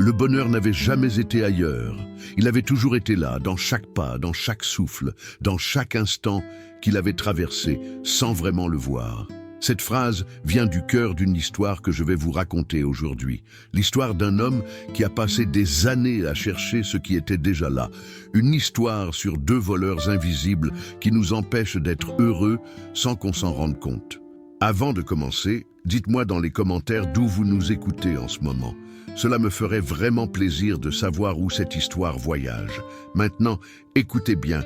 Le bonheur n'avait jamais été ailleurs. Il avait toujours été là, dans chaque pas, dans chaque souffle, dans chaque instant qu'il avait traversé, sans vraiment le voir. Cette phrase vient du cœur d'une histoire que je vais vous raconter aujourd'hui. L'histoire d'un homme qui a passé des années à chercher ce qui était déjà là. Une histoire sur deux voleurs invisibles qui nous empêchent d'être heureux sans qu'on s'en rende compte. Avant de commencer, dites-moi dans les commentaires d'où vous nous écoutez en ce moment. Cela me ferait vraiment plaisir de savoir où cette histoire voyage. Maintenant, écoutez bien.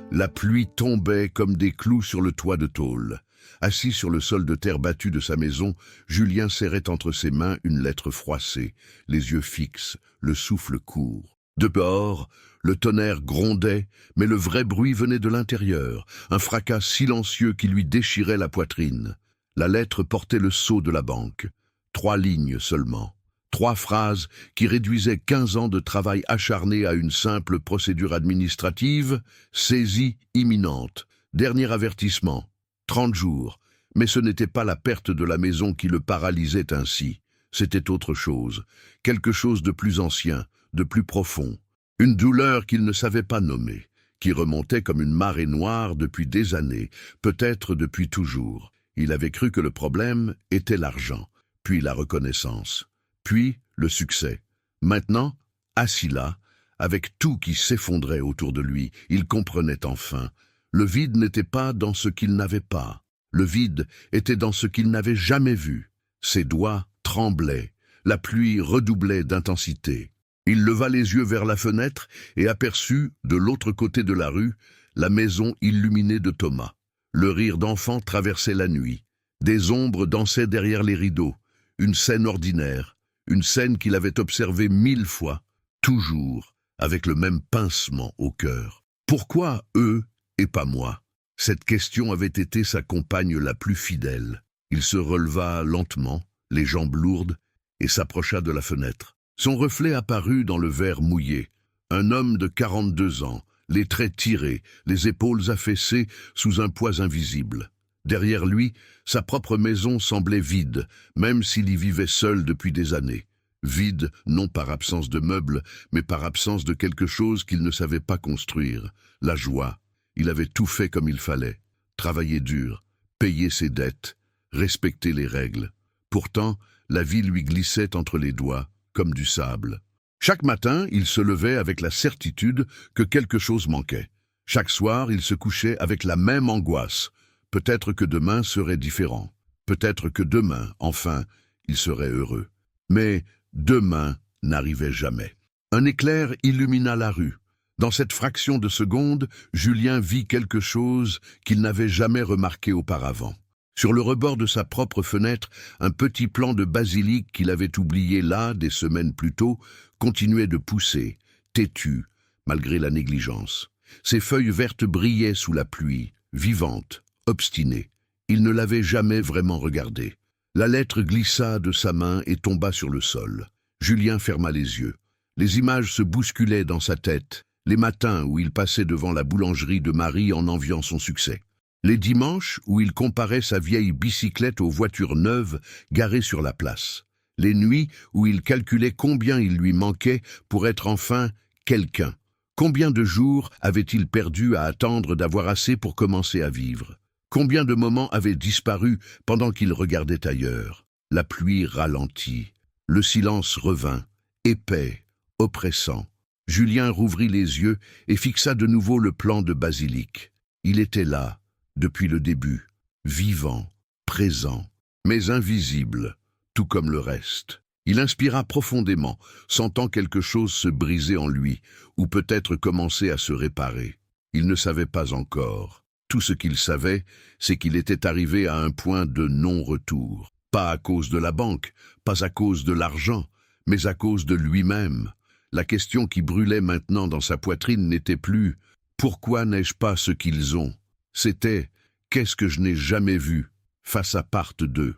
La pluie tombait comme des clous sur le toit de tôle. Assis sur le sol de terre battu de sa maison, Julien serrait entre ses mains une lettre froissée, les yeux fixes, le souffle court. Dehors, le tonnerre grondait, mais le vrai bruit venait de l'intérieur, un fracas silencieux qui lui déchirait la poitrine. La lettre portait le sceau de la banque. 3 lignes seulement. 3 phrases qui réduisaient 15 ans de travail acharné à une simple procédure administrative, saisie imminente. Dernier avertissement. 30 jours, mais ce n'était pas la perte de la maison qui le paralysait ainsi. C'était autre chose, quelque chose de plus ancien, de plus profond. Une douleur qu'il ne savait pas nommer, qui remontait comme une marée noire depuis des années, peut-être depuis toujours. Il avait cru que le problème était l'argent, puis la reconnaissance, puis le succès. Maintenant, assis là, avec tout qui s'effondrait autour de lui, il comprenait enfin. Le vide n'était pas dans ce qu'il n'avait pas. Le vide était dans ce qu'il n'avait jamais vu. Ses doigts tremblaient. La pluie redoublait d'intensité. Il leva les yeux vers la fenêtre et aperçut, de l'autre côté de la rue, la maison illuminée de Thomas. Le rire d'enfant traversait la nuit. Des ombres dansaient derrière les rideaux. Une scène ordinaire. Une scène qu'il avait observée 1000 fois. Toujours, avec le même pincement au cœur. Pourquoi eux et pas moi? Cette question avait été sa compagne la plus fidèle. Il se releva lentement, les jambes lourdes, et s'approcha de la fenêtre. Son reflet apparut dans le verre mouillé. Un homme de 42 ans, les traits tirés, les épaules affaissées sous un poids invisible. Derrière lui, sa propre maison semblait vide, même s'il y vivait seul depuis des années. Vide, non par absence de meubles, mais par absence de quelque chose qu'il ne savait pas construire. La joie. Il avait tout fait comme il fallait. Travailler dur, payer ses dettes, respecter les règles. Pourtant, la vie lui glissait entre les doigts, comme du sable. Chaque matin, il se levait avec la certitude que quelque chose manquait. Chaque soir, il se couchait avec la même angoisse. Peut-être que demain serait différent. Peut-être que demain, enfin, il serait heureux. Mais demain n'arrivait jamais. Un éclair illumina la rue. Dans cette fraction de seconde, Julien vit quelque chose qu'il n'avait jamais remarqué auparavant. Sur le rebord de sa propre fenêtre, un petit plant de basilic qu'il avait oublié là, des semaines plus tôt, continuait de pousser, têtu, malgré la négligence. Ses feuilles vertes brillaient sous la pluie, vivantes, obstinées. Il ne l'avait jamais vraiment regardé. La lettre glissa de sa main et tomba sur le sol. Julien ferma les yeux. Les images se bousculaient dans sa tête. Les matins où il passait devant la boulangerie de Marie en enviant son succès. Les dimanches où il comparait sa vieille bicyclette aux voitures neuves garées sur la place. Les nuits où il calculait combien il lui manquait pour être enfin quelqu'un. Combien de jours avait-il perdu à attendre d'avoir assez pour commencer à vivre? Combien de moments avaient disparu pendant qu'il regardait ailleurs? La pluie ralentit. Le silence revint, épais, oppressant. Julien rouvrit les yeux et fixa de nouveau le plant de basilic. Il était là, depuis le début, vivant, présent, mais invisible, tout comme le reste. Il inspira profondément, sentant quelque chose se briser en lui, ou peut-être commencer à se réparer. Il ne savait pas encore. Tout ce qu'il savait, c'est qu'il était arrivé à un point de non-retour. Pas à cause de la banque, pas à cause de l'argent, mais à cause de lui-même. La question qui brûlait maintenant dans sa poitrine n'était plus « Pourquoi n'ai-je pas ce qu'ils ont ?» C'était « Qu'est-ce que je n'ai jamais vu ?» face à part 2.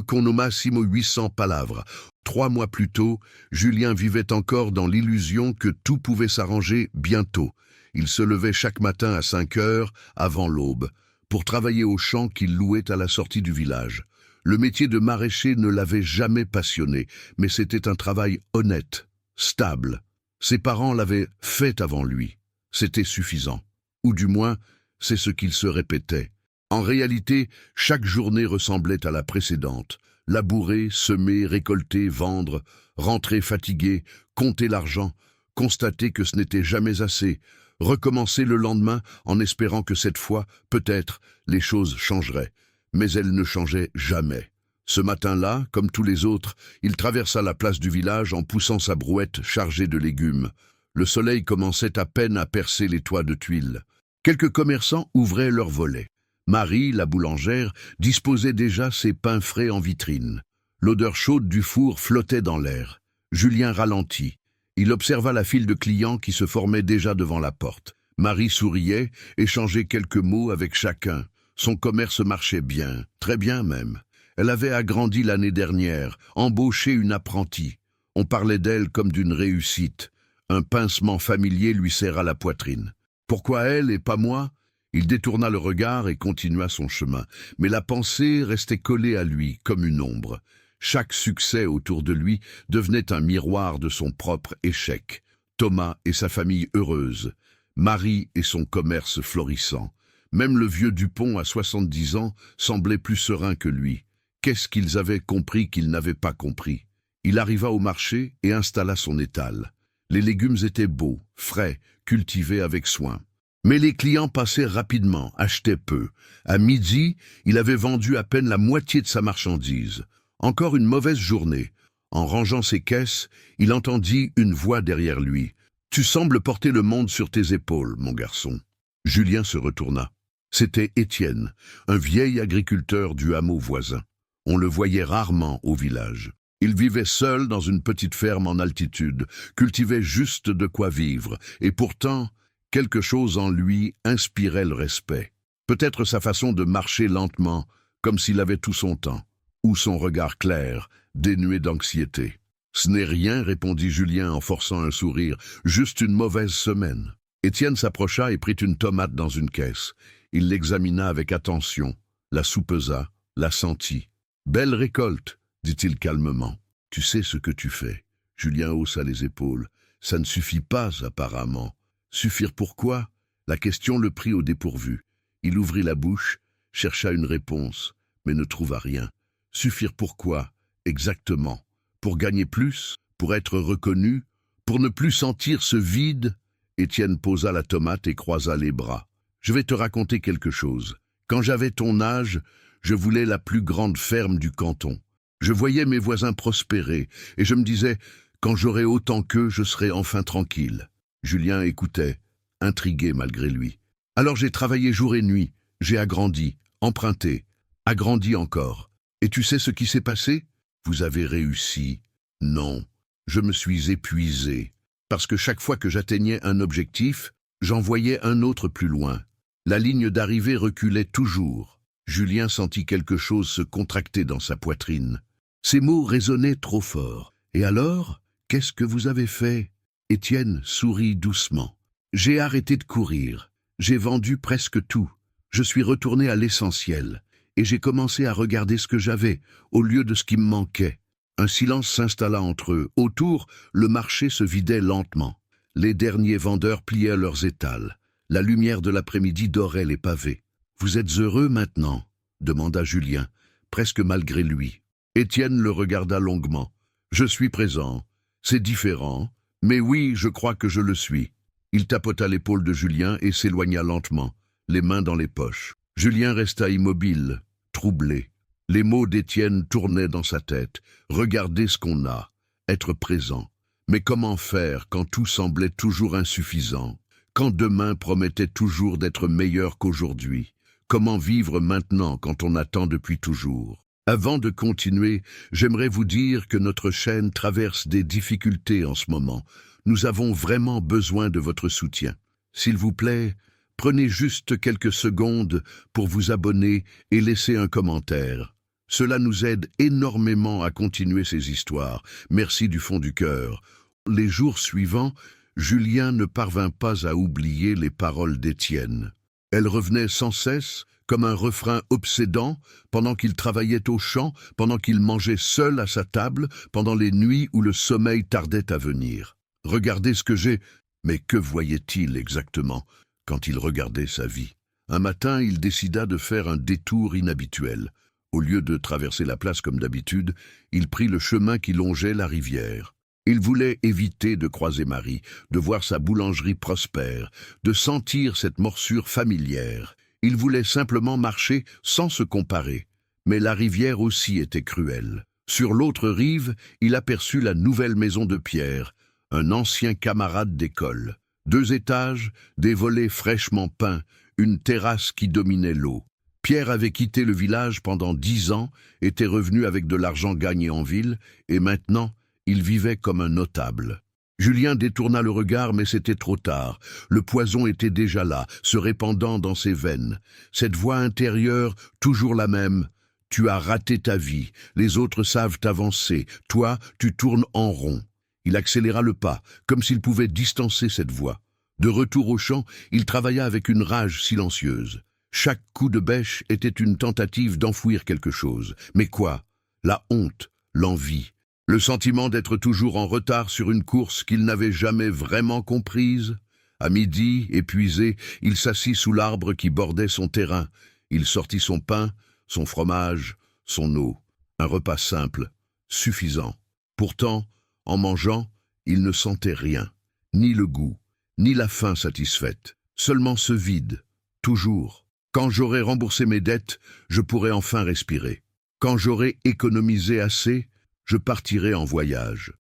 Con massimo 800 palavres. 3 mois plus tôt, Julien vivait encore dans l'illusion que tout pouvait s'arranger bientôt. Il se levait chaque matin à 5 heures, avant l'aube, pour travailler au champ qu'il louait à la sortie du village. Le métier de maraîcher ne l'avait jamais passionné, mais c'était un travail honnête, stable. Ses parents l'avaient fait avant lui. C'était suffisant. Ou du moins, c'est ce qu'il se répétait. En réalité, chaque journée ressemblait à la précédente. Labourer, semer, récolter, vendre, rentrer fatigué, compter l'argent, constater que ce n'était jamais assez, recommencer le lendemain en espérant que cette fois, peut-être, les choses changeraient. Mais elles ne changeaient jamais. Ce matin-là, comme tous les autres, il traversa la place du village en poussant sa brouette chargée de légumes. Le soleil commençait à peine à percer les toits de tuiles. Quelques commerçants ouvraient leurs volets. Marie, la boulangère, disposait déjà ses pains frais en vitrine. L'odeur chaude du four flottait dans l'air. Julien ralentit. Il observa la file de clients qui se formait déjà devant la porte. Marie souriait, échangeait quelques mots avec chacun. Son commerce marchait bien, très bien même. Elle avait agrandi l'année dernière, embauché une apprentie. On parlait d'elle comme d'une réussite. Un pincement familier lui serra la poitrine. Pourquoi elle et pas moi? Il détourna le regard et continua son chemin. Mais la pensée restait collée à lui comme une ombre. Chaque succès autour de lui devenait un miroir de son propre échec. Thomas et sa famille heureuse, Marie et son commerce florissant. Même le vieux Dupont, à 70 ans, semblait plus serein que lui. Qu'est-ce qu'ils avaient compris qu'ils n'avaient pas compris? Il arriva au marché et installa son étal. Les légumes étaient beaux, frais, cultivés avec soin. Mais les clients passaient rapidement, achetaient peu. À midi, il avait vendu à peine la moitié de sa marchandise. Encore une mauvaise journée. En rangeant ses caisses, il entendit une voix derrière lui. « Tu sembles porter le monde sur tes épaules, mon garçon. » Julien se retourna. C'était Étienne, un vieil agriculteur du hameau voisin. On le voyait rarement au village. Il vivait seul dans une petite ferme en altitude, cultivait juste de quoi vivre, et pourtant, quelque chose en lui inspirait le respect. Peut-être sa façon de marcher lentement, comme s'il avait tout son temps, ou son regard clair, dénué d'anxiété. « Ce n'est rien, répondit Julien en forçant un sourire, juste une mauvaise semaine. » Étienne s'approcha et prit une tomate dans une caisse. Il l'examina avec attention, la soupesa, la sentit. « Belle récolte, dit-il calmement. Tu sais ce que tu fais. » Julien haussa les épaules. Ça ne suffit pas, apparemment. Suffire pourquoi? La question le prit au dépourvu. Il ouvrit la bouche, chercha une réponse, mais ne trouva rien. Suffire pourquoi? Exactement. Pour gagner plus? Pour être reconnu? Pour ne plus sentir ce vide? Étienne posa la tomate et croisa les bras. « Je vais te raconter quelque chose. Quand j'avais ton âge, je voulais la plus grande ferme du canton. Je voyais mes voisins prospérer, et je me disais, quand j'aurai autant qu'eux, je serai enfin tranquille. » Julien écoutait, intrigué malgré lui. « Alors j'ai travaillé jour et nuit, j'ai agrandi, emprunté, agrandi encore. Et tu sais ce qui s'est passé? Vous avez réussi. Non, je me suis épuisé. Parce que chaque fois que j'atteignais un objectif, j'en voyais un autre plus loin. La ligne d'arrivée reculait toujours. » Julien sentit quelque chose se contracter dans sa poitrine. Ces mots résonnaient trop fort. « Et alors, qu'est-ce que vous avez fait ?» Étienne sourit doucement. « J'ai arrêté de courir. J'ai vendu presque tout. Je suis retourné à l'essentiel. Et j'ai commencé à regarder ce que j'avais, au lieu de ce qui me manquait. » Un silence s'installa entre eux. Autour, le marché se vidait lentement. Les derniers vendeurs pliaient leurs étals. La lumière de l'après-midi dorait les pavés. « Vous êtes heureux maintenant ?» demanda Julien, presque malgré lui. Étienne le regarda longuement. « Je suis présent. C'est différent. Mais oui, je crois que je le suis. » Il tapota l'épaule de Julien et s'éloigna lentement, les mains dans les poches. Julien resta immobile, troublé. Les mots d'Étienne tournaient dans sa tête. Regarder ce qu'on a, être présent. Mais comment faire quand tout semblait toujours insuffisant? Quand demain promettait toujours d'être meilleur qu'aujourd'hui? Comment vivre maintenant quand on attend depuis toujours? Avant de continuer, j'aimerais vous dire que notre chaîne traverse des difficultés en ce moment. Nous avons vraiment besoin de votre soutien. S'il vous plaît, prenez juste quelques secondes pour vous abonner et laisser un commentaire. Cela nous aide énormément à continuer ces histoires. Merci du fond du cœur. Les jours suivants, Julien ne parvint pas à oublier les paroles d'Étienne. Elles revenaient sans cesse, comme un refrain obsédant, pendant qu'il travaillait au champ, pendant qu'il mangeait seul à sa table, pendant les nuits où le sommeil tardait à venir. Regardez ce que j'ai. Mais que voyait-il exactement quand il regardait sa vie? Un matin, il décida de faire un détour inhabituel. Au lieu de traverser la place comme d'habitude, il prit le chemin qui longeait la rivière. Il voulait éviter de croiser Marie, de voir sa boulangerie prospère, de sentir cette morsure familière. Il voulait simplement marcher sans se comparer. Mais la rivière aussi était cruelle. Sur l'autre rive, il aperçut la nouvelle maison de Pierre, un ancien camarade d'école. 2 étages, des volets fraîchement peints, une terrasse qui dominait l'eau. Pierre avait quitté le village pendant 10 ans, était revenu avec de l'argent gagné en ville, et maintenant, il vivait comme un notable. Julien détourna le regard, mais c'était trop tard. Le poison était déjà là, se répandant dans ses veines. Cette voix intérieure, toujours la même. « Tu as raté ta vie, les autres savent avancer, toi, tu tournes en rond. » Il accéléra le pas, comme s'il pouvait distancer cette voix. De retour au champ, il travailla avec une rage silencieuse. Chaque coup de bêche était une tentative d'enfouir quelque chose. Mais quoi? La honte, l'envie, le sentiment d'être toujours en retard sur une course qu'il n'avait jamais vraiment comprise. À midi, épuisé, il s'assit sous l'arbre qui bordait son terrain. Il sortit son pain, son fromage, son eau. Un repas simple, suffisant. Pourtant, en mangeant, il ne sentait rien, ni le goût, ni la faim satisfaite, seulement ce vide, toujours. Quand j'aurai remboursé mes dettes, je pourrai enfin respirer. Quand j'aurai économisé assez, je partirai en voyage.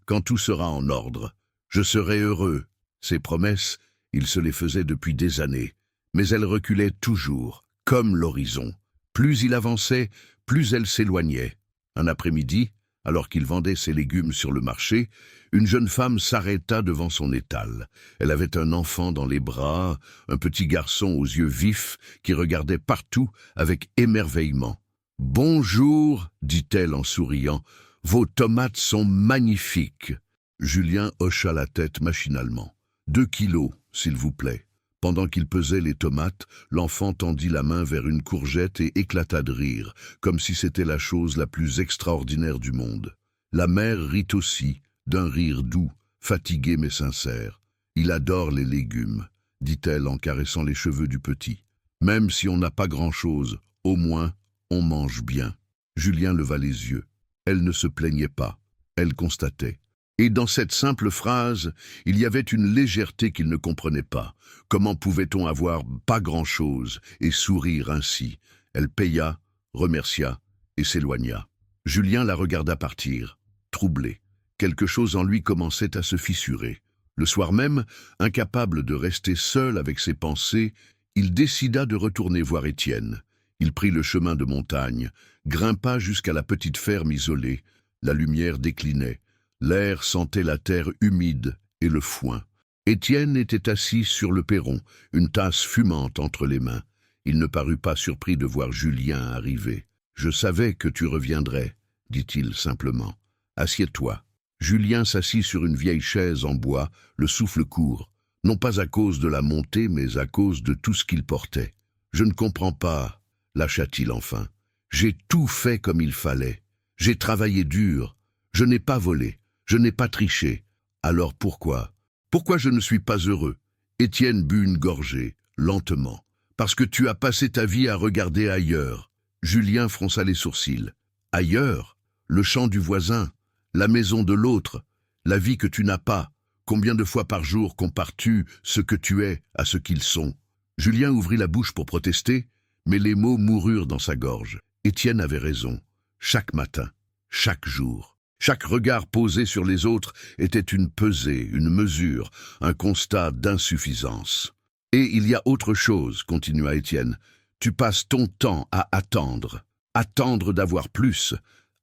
Quand tout sera en ordre, je serai heureux. Ces promesses, il se les faisait depuis des années, mais elles reculaient toujours, comme l'horizon. Plus il avançait, plus elles s'éloignaient. Un après-midi, alors qu'il vendait ses légumes sur le marché, une jeune femme s'arrêta devant son étal. Elle avait un enfant dans les bras, un petit garçon aux yeux vifs qui regardait partout avec émerveillement. « Bonjour, dit-elle en souriant, vos tomates sont magnifiques. » Julien hocha la tête machinalement. « 2 kilos, s'il vous plaît. » Pendant qu'il pesait les tomates, l'enfant tendit la main vers une courgette et éclata de rire, comme si c'était la chose la plus extraordinaire du monde. La mère rit aussi, d'un rire doux, fatigué mais sincère. « Il adore les légumes, » dit-elle en caressant les cheveux du petit. « Même si on n'a pas grand-chose, au moins, on mange bien. » Julien leva les yeux. Elle ne se plaignait pas, elle constatait. Et dans cette simple phrase, il y avait une légèreté qu'il ne comprenait pas. Comment pouvait-on avoir pas grand-chose et sourire ainsi? Elle paya, remercia et s'éloigna. Julien la regarda partir, troublé. Quelque chose en lui commençait à se fissurer. Le soir même, incapable de rester seul avec ses pensées, il décida de retourner voir Étienne. Il prit le chemin de montagne, grimpa jusqu'à la petite ferme isolée. La lumière déclinait. L'air sentait la terre humide et le foin. Étienne était assis sur le perron, une tasse fumante entre les mains. Il ne parut pas surpris de voir Julien arriver. « Je savais que tu reviendrais, » dit-il simplement. « Assieds-toi. » Julien s'assit sur une vieille chaise en bois, le souffle court, non pas à cause de la montée, mais à cause de tout ce qu'il portait. « Je ne comprends pas, » lâcha-t-il enfin. « J'ai tout fait comme il fallait. J'ai travaillé dur. Je n'ai pas volé. Je n'ai pas triché. Alors pourquoi? Pourquoi je ne suis pas heureux? » Étienne but une gorgée, lentement. « Parce que tu as passé ta vie à regarder ailleurs. » Julien fronça les sourcils. « Ailleurs? Le champ du voisin, la maison de l'autre, la vie que tu n'as pas. Combien de fois par jour compares-tu ce que tu es à ce qu'ils sont? » Julien ouvrit la bouche pour protester, mais les mots moururent dans sa gorge. Étienne avait raison. Chaque matin, chaque jour, chaque regard posé sur les autres était une pesée, une mesure, un constat d'insuffisance. « Et il y a autre chose, » continua Étienne. « Tu passes ton temps à attendre. Attendre d'avoir plus.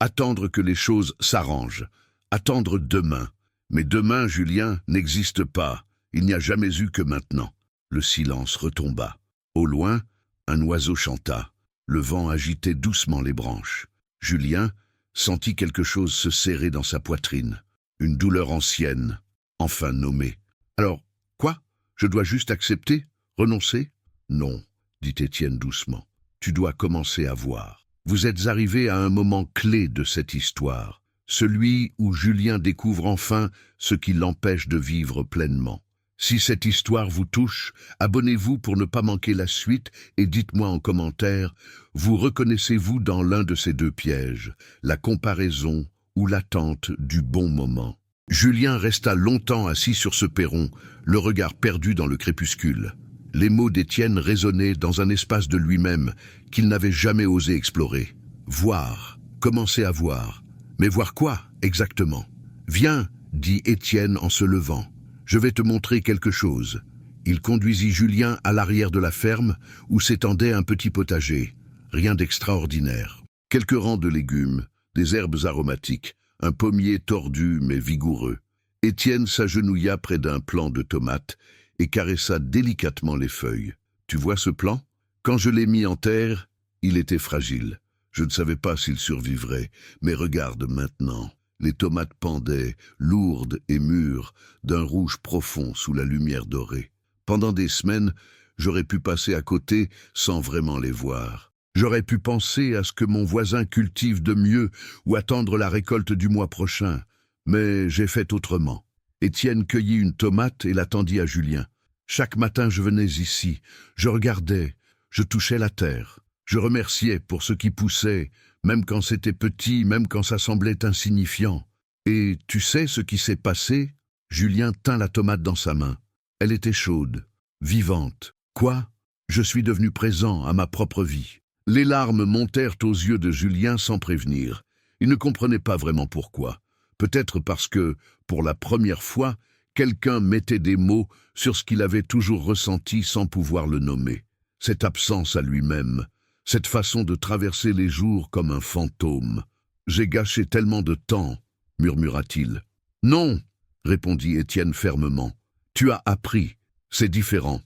Attendre que les choses s'arrangent. Attendre demain. Mais demain, Julien, n'existe pas. Il n'y a jamais eu que maintenant. » Le silence retomba. Au loin, un oiseau chanta. Le vent agitait doucement les branches. Julien sentit quelque chose se serrer dans sa poitrine. Une douleur ancienne, enfin nommée. « Alors, quoi? Je dois juste accepter? Renoncer? » « Non, » dit Étienne doucement. tu dois commencer à voir. Vous êtes arrivé à un moment clé de cette histoire, celui où Julien découvre enfin ce qui l'empêche de vivre pleinement. Si cette histoire vous touche, abonnez-vous pour ne pas manquer la suite et dites-moi en commentaire, vous reconnaissez-vous dans l'un de ces deux pièges, la comparaison ou l'attente du bon moment? Julien resta longtemps assis sur ce perron, le regard perdu dans le crépuscule. Les mots d'Étienne résonnaient dans un espace de lui-même qu'il n'avait jamais osé explorer. Voir, commencer à voir. Mais voir quoi, exactement? Viens, dit Étienne en se levant. Je vais te montrer quelque chose. Il conduisit Julien à l'arrière de la ferme où s'étendait un petit potager. Rien d'extraordinaire. Quelques rangs de légumes, des herbes aromatiques, un pommier tordu mais vigoureux. Étienne s'agenouilla près d'un plant de tomates et caressa délicatement les feuilles. Tu vois ce plant? Quand je l'ai mis en terre, il était fragile. Je ne savais pas s'il survivrait, mais regarde maintenant. Les tomates pendaient, lourdes et mûres, d'un rouge profond sous la lumière dorée. Pendant des semaines, j'aurais pu passer à côté sans vraiment les voir. J'aurais pu penser à ce que mon voisin cultive de mieux ou attendre la récolte du mois prochain. Mais j'ai fait autrement. Étienne cueillit une tomate et la tendit à Julien. Chaque matin, je venais ici. Je regardais, je touchais la terre. Je remerciais pour ce qui poussait, même quand c'était petit, même quand ça semblait insignifiant. Et tu sais ce qui s'est passé? Julien tint la tomate dans sa main. Elle était chaude, vivante. Quoi? Je suis devenu présent à ma propre vie. Les larmes montèrent aux yeux de Julien sans prévenir. Il ne comprenait pas vraiment pourquoi. Peut-être parce que, pour la première fois, quelqu'un mettait des mots sur ce qu'il avait toujours ressenti sans pouvoir le nommer. Cette absence à lui-même, cette façon de traverser les jours comme un fantôme. « J'ai gâché tellement de temps », murmura-t-il. « Non », répondit Étienne fermement. « Tu as appris, c'est différent. »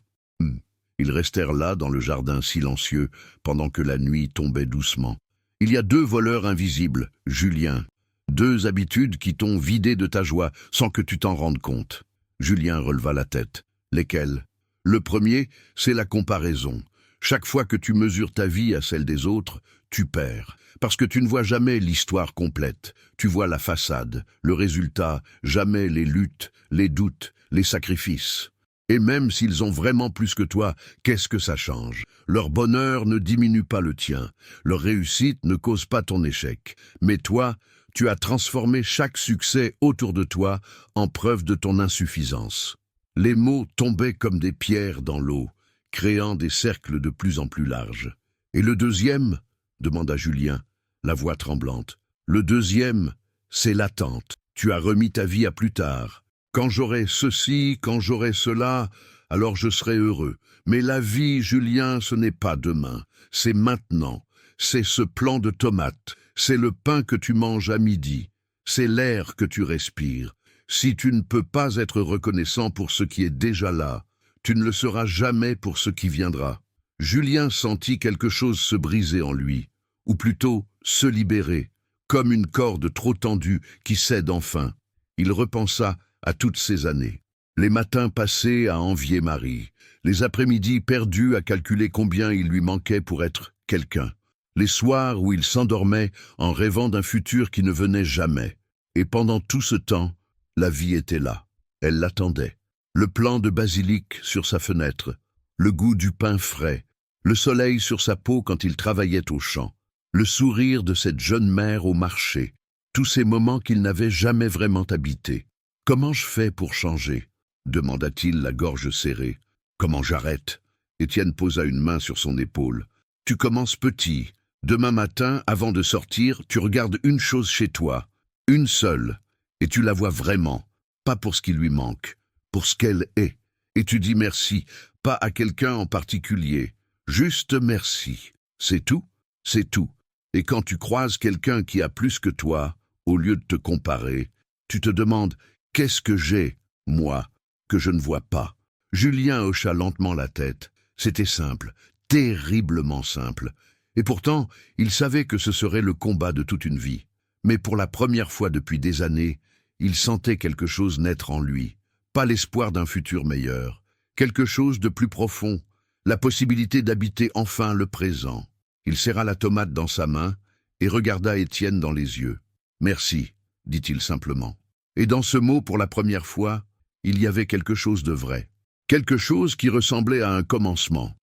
Ils restèrent là dans le jardin silencieux pendant que la nuit tombait doucement. « Il y a deux voleurs invisibles, Julien. Deux habitudes qui t'ont vidé de ta joie sans que tu t'en rendes compte. » Julien releva la tête. « Lesquels ? Le premier, c'est la comparaison. Chaque fois que tu mesures ta vie à celle des autres, tu perds. Parce que tu ne vois jamais l'histoire complète. Tu vois la façade, le résultat, jamais les luttes, les doutes, les sacrifices. Et même s'ils ont vraiment plus que toi, qu'est-ce que ça change? Leur bonheur ne diminue pas le tien. Leur réussite ne cause pas ton échec. Mais toi, tu as transformé chaque succès autour de toi en preuve de ton insuffisance. Les mots tombaient comme des pierres dans l'eau, créant des cercles de plus en plus larges. « Et le deuxième ?» demanda Julien, la voix tremblante. « Le deuxième, c'est l'attente. Tu as remis ta vie à plus tard. Quand j'aurai ceci, quand j'aurai cela, alors je serai heureux. Mais la vie, Julien, ce n'est pas demain, c'est maintenant. C'est ce plant de tomates, c'est le pain que tu manges à midi, c'est l'air que tu respires. Si tu ne peux pas être reconnaissant pour ce qui est déjà là, tu ne le seras jamais pour ce qui viendra. » Julien sentit quelque chose se briser en lui, ou plutôt se libérer, comme une corde trop tendue qui cède enfin. Il repensa à toutes ces années. Les matins passés à envier Marie, les après-midi perdus à calculer combien il lui manquait pour être quelqu'un, les soirs où il s'endormait en rêvant d'un futur qui ne venait jamais. Et pendant tout ce temps, la vie était là. Elle l'attendait. Le plant de basilic sur sa fenêtre, le goût du pain frais, le soleil sur sa peau quand il travaillait au champ, le sourire de cette jeune mère au marché, tous ces moments qu'il n'avait jamais vraiment habités. « Comment je fais pour changer ?» demanda-t-il, la gorge serrée. « Comment j'arrête ?» Étienne posa une main sur son épaule. « Tu commences petit. Demain matin, avant de sortir, tu regardes une chose chez toi, une seule, et tu la vois vraiment, pas pour ce qui lui manque, pour ce qu'elle est. Et tu dis merci, pas à quelqu'un en particulier, juste merci. C'est tout, c'est tout. Et quand tu croises quelqu'un qui a plus que toi, au lieu de te comparer, tu te demandes « Qu'est-ce que j'ai, moi, que je ne vois pas ?» Julien hocha lentement la tête. C'était simple, terriblement simple. Et pourtant, il savait que ce serait le combat de toute une vie. Mais pour la première fois depuis des années, il sentait quelque chose naître en lui. Pas l'espoir d'un futur meilleur, quelque chose de plus profond, la possibilité d'habiter enfin le présent. Il serra la tomate dans sa main et regarda Étienne dans les yeux. « Merci », dit-il simplement. Et dans ce mot, pour la première fois, il y avait quelque chose de vrai. Quelque chose qui ressemblait à un commencement.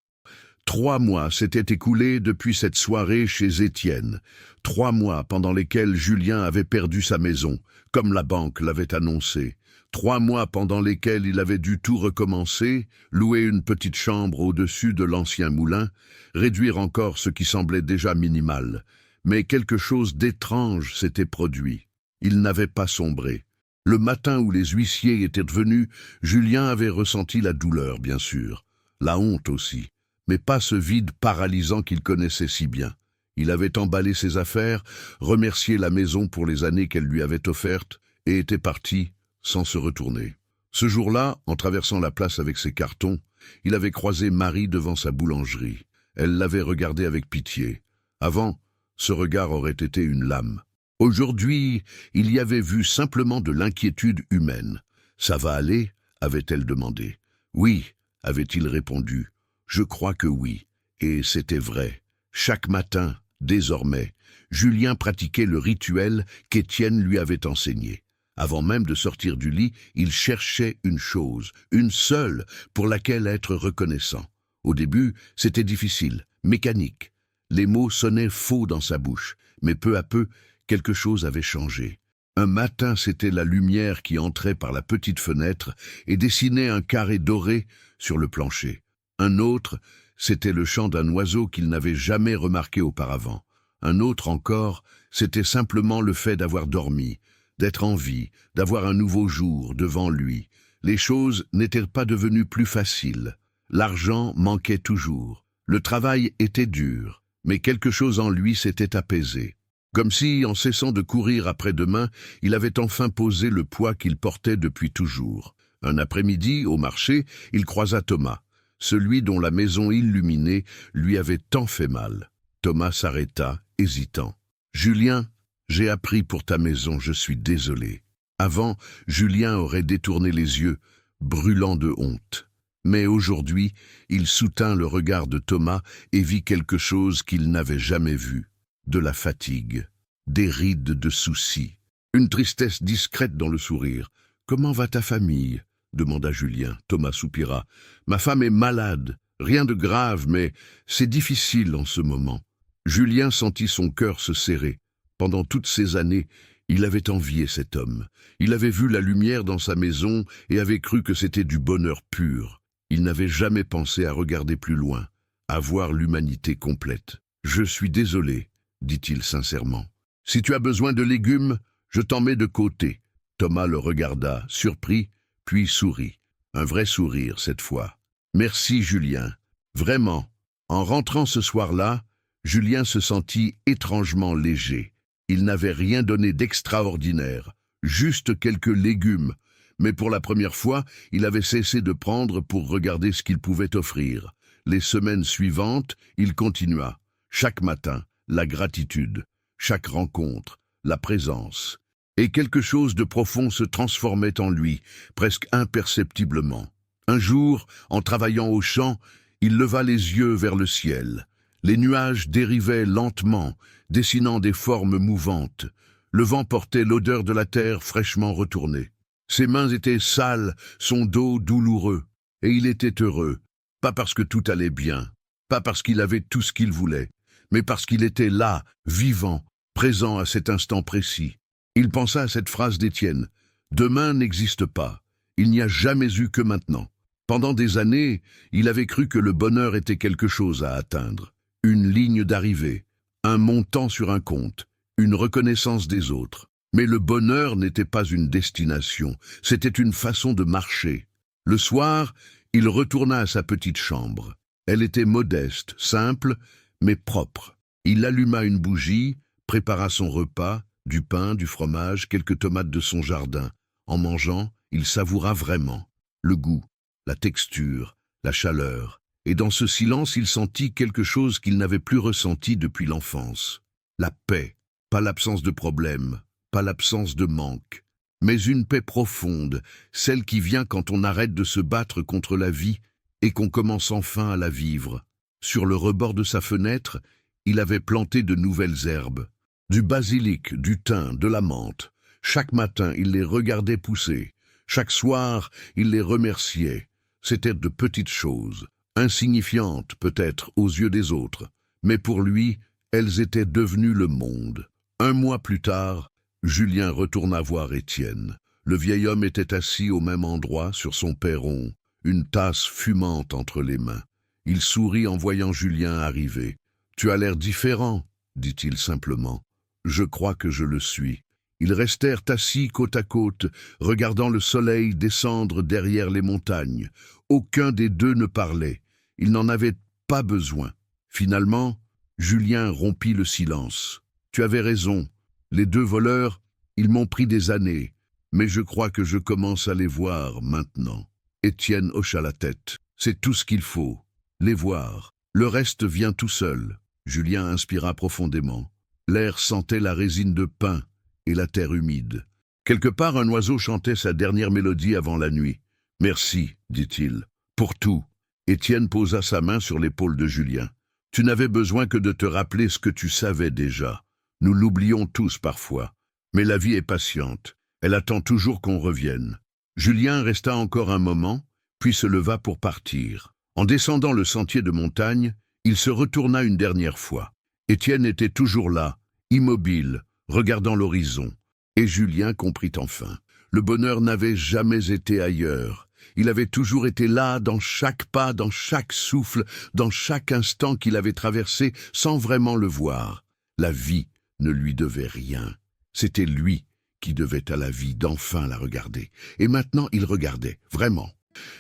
3 mois s'étaient écoulés depuis cette soirée chez Étienne. 3 mois pendant lesquels Julien avait perdu sa maison, comme la banque l'avait annoncé. 3 mois pendant lesquels il avait dû tout recommencer, louer une petite chambre au-dessus de l'ancien moulin, réduire encore ce qui semblait déjà minimal. Mais quelque chose d'étrange s'était produit. Il n'avait pas sombré. Le matin où les huissiers étaient venus, Julien avait ressenti la douleur, bien sûr, la honte aussi, mais pas ce vide paralysant qu'il connaissait si bien. Il avait emballé ses affaires, remercié la maison pour les années qu'elle lui avait offertes, et était parti sans se retourner. Ce jour-là, en traversant la place avec ses cartons, il avait croisé Marie devant sa boulangerie. Elle l'avait regardé avec pitié. Avant, ce regard aurait été une lame. Aujourd'hui, il y avait vu simplement de l'inquiétude humaine. « Ça va aller » avait-elle demandé. « Oui » avait-il répondu. « Je crois que oui. » Et c'était vrai. Chaque matin, désormais, Julien pratiquait le rituel qu'Étienne lui avait enseigné. Avant même de sortir du lit, il cherchait une chose, une seule, pour laquelle être reconnaissant. Au début, c'était difficile, mécanique. Les mots sonnaient faux dans sa bouche, mais peu à peu, quelque chose avait changé. Un matin, c'était la lumière qui entrait par la petite fenêtre et dessinait un carré doré sur le plancher. Un autre, c'était le chant d'un oiseau qu'il n'avait jamais remarqué auparavant. Un autre encore, c'était simplement le fait d'avoir dormi, d'être en vie, d'avoir un nouveau jour devant lui. Les choses n'étaient pas devenues plus faciles. L'argent manquait toujours. Le travail était dur, mais quelque chose en lui s'était apaisé. Comme si, en cessant de courir après demain, il avait enfin posé le poids qu'il portait depuis toujours. Un après-midi, au marché, il croisa Thomas, celui dont la maison illuminée lui avait tant fait mal. Thomas s'arrêta, hésitant. « Julien, j'ai appris pour ta maison, je suis désolé. » Avant, Julien aurait détourné les yeux, brûlant de honte. Mais aujourd'hui, il soutint le regard de Thomas et vit quelque chose qu'il n'avait jamais vu. De la fatigue, des rides de soucis, une tristesse discrète dans le sourire. « Comment va ta famille ?» demanda Julien. Thomas soupira. « Ma femme est malade, rien de grave, mais c'est difficile en ce moment. » Julien sentit son cœur se serrer. Pendant toutes ces années, il avait envié cet homme. Il avait vu la lumière dans sa maison et avait cru que c'était du bonheur pur. Il n'avait jamais pensé à regarder plus loin, à voir l'humanité complète. « Je suis désolé, » dit-il sincèrement. « Si tu as besoin de légumes, je t'en mets de côté. » Thomas le regarda, surpris, puis sourit. Un vrai sourire cette fois. « Merci Julien. Vraiment. » En rentrant ce soir-là, Julien se sentit étrangement léger. Il n'avait rien donné d'extraordinaire, juste quelques légumes, mais pour la première fois, il avait cessé de prendre pour regarder ce qu'il pouvait offrir. Les semaines suivantes, il continua. Chaque matin, la gratitude. Chaque rencontre, la présence. Et quelque chose de profond se transformait en lui, presque imperceptiblement. Un jour, en travaillant au champ, il leva les yeux vers le ciel. Les nuages dérivaient lentement, dessinant des formes mouvantes. Le vent portait l'odeur de la terre fraîchement retournée. Ses mains étaient sales, son dos douloureux. Et il était heureux, pas parce que tout allait bien, pas parce qu'il avait tout ce qu'il voulait, mais parce qu'il était là, vivant, présent à cet instant précis. Il pensa à cette phrase d'Étienne. « Demain n'existe pas. Il n'y a jamais eu que maintenant. » Pendant des années, il avait cru que le bonheur était quelque chose à atteindre. Une ligne d'arrivée, un montant sur un compte, une reconnaissance des autres. Mais le bonheur n'était pas une destination, c'était une façon de marcher. Le soir, il retourna à sa petite chambre. Elle était modeste, simple, mais propre. Il alluma une bougie, prépara son repas, du pain, du fromage, quelques tomates de son jardin. En mangeant, il savoura vraiment le goût, la texture, la chaleur. Et dans ce silence, il sentit quelque chose qu'il n'avait plus ressenti depuis l'enfance. La paix, pas l'absence de problème, pas l'absence de manque, mais une paix profonde, celle qui vient quand on arrête de se battre contre la vie et qu'on commence enfin à la vivre. Sur le rebord de sa fenêtre, il avait planté de nouvelles herbes, du basilic, du thym, de la menthe. Chaque matin, il les regardait pousser. Chaque soir, il les remerciait. C'étaient de petites choses, insignifiantes peut-être aux yeux des autres, mais pour lui, elles étaient devenues le monde. Un mois plus tard, Julien retourna voir Étienne. Le vieil homme était assis au même endroit, sur son perron, une tasse fumante entre les mains. Il sourit en voyant Julien arriver. « Tu as l'air différent, » dit-il simplement. « Je crois que je le suis. » Ils restèrent assis côte à côte, regardant le soleil descendre derrière les montagnes. Aucun des deux ne parlait. Ils n'en avaient pas besoin. Finalement, Julien rompit le silence. « Tu avais raison. Les deux voleurs, ils m'ont pris des années, mais je crois que je commence à les voir maintenant. » Étienne hocha la tête. « C'est tout ce qu'il faut. Les voir. Le reste vient tout seul. » Julien inspira profondément. L'air sentait la résine de pin et la terre humide. Quelque part, un oiseau chantait sa dernière mélodie avant la nuit. « Merci, dit-il, pour tout. » Étienne posa sa main sur l'épaule de Julien. « Tu n'avais besoin que de te rappeler ce que tu savais déjà. Nous l'oublions tous parfois. Mais la vie est patiente. Elle attend toujours qu'on revienne. » Julien resta encore un moment, puis se leva pour partir. En descendant le sentier de montagne, il se retourna une dernière fois. Étienne était toujours là, immobile, regardant l'horizon. Et Julien comprit enfin. Le bonheur n'avait jamais été ailleurs. Il avait toujours été là, dans chaque pas, dans chaque souffle, dans chaque instant qu'il avait traversé, sans vraiment le voir. La vie ne lui devait rien. C'était lui qui devait à la vie d'enfin la regarder. Et maintenant, il regardait, vraiment.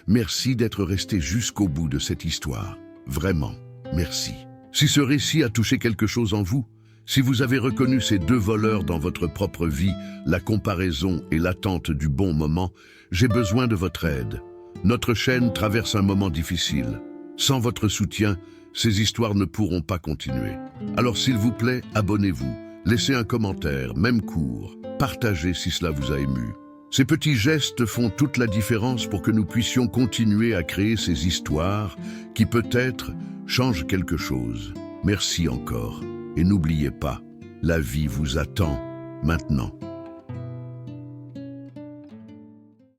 Merci d'être resté jusqu'au bout de cette histoire. Vraiment, merci. Si ce récit a touché quelque chose en vous, si vous avez reconnu ces deux voleurs dans votre propre vie, la comparaison et l'attente du bon moment, j'ai besoin de votre aide. Notre chaîne traverse un moment difficile. Sans votre soutien, ces histoires ne pourront pas continuer. Alors s'il vous plaît, abonnez-vous, laissez un commentaire, même court, partagez si cela vous a ému. Ces petits gestes font toute la différence pour que nous puissions continuer à créer ces histoires qui peut-être changent quelque chose. Merci encore. Et n'oubliez pas, la vie vous attend maintenant.